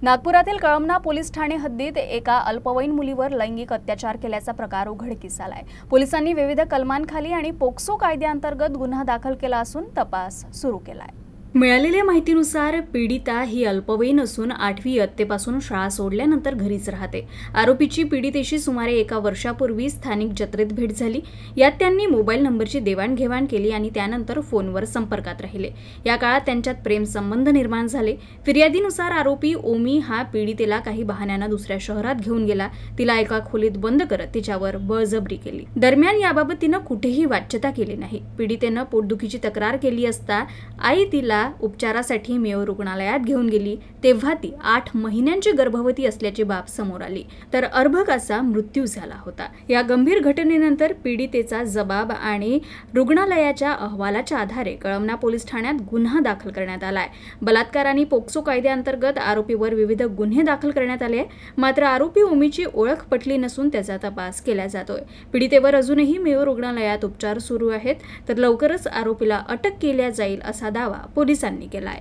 नागपुरातील कळमना पोलीस ठाणे हद्दीत एका अल्पवयीन मुलीवर लैंगिक अत्याचार केल्याचा प्रकार उघडकीस आलाय। पोलिसांनी विविध कलमांखाली आणि पोक्सो कायद्याअंतर्गत गुन्हा दाखल केला असून तपास सुरू केलाय। मिळालेल्या माहितीनुसार पीडिता ही अल्पवयीन असून 8वी इयत्तेपासून शाळा सोडल्यानंतर घरीच राहते। आरोपीची पीडितेशी सुमारे 1 वर्षापूर्वी स्थानिक जत्रेत भेट झाली। यात त्यांनी मोबाईल नंबरची देवाणघेवाण केली आणि त्यानंतर फोनवर संपर्कात राहिले। या काळात त्यांच्यात प्रेम संबंध निर्माण झाले। फिर्यादीनुसार आरोपी ओमी हा पीडितेला काही बहाण्याने दुसऱ्या शहरात घेऊन गेला। तिला एका खोलीत बंद करत तिच्यावर बळजबरी केली। दरम्यान याबाबत तिने कुठेही वाच्यता केली नाही। पीडितेने पोटदुखीची तक्रार केली असता आई तिला उपचारासाठी मेयो रुग्णालयात घेऊन गेली, तेव्हा ती 8 महिन्यांची गर्भवती असल्याची बाब समोर आली, तर अर्भकाचा मृत्यू झाला होता। या गंभीर घटनेनंतर पीडितेचा जबाब आणि रुग्णालयाच्या अहवालाच्या आधारे कळमना पोलीस ठाण्यात गुन्हा दाखल करण्यात आलाय। बलात्कार आणि पोक्सो कायद्याअंतर्गत आरोपीवर विविध गुन्हे दाखल करण्यात आले। मात्र आरोपी ओमीची ओळख पटली नसून त्याचा तपास केला जातोय। पीडितेवर अजूनही मेयो रुग्णालयात उपचार सुरू आहेत, तर लवकरच आरोपीला अटक केली जाईल असा दावा पोलिसांनी केलाय।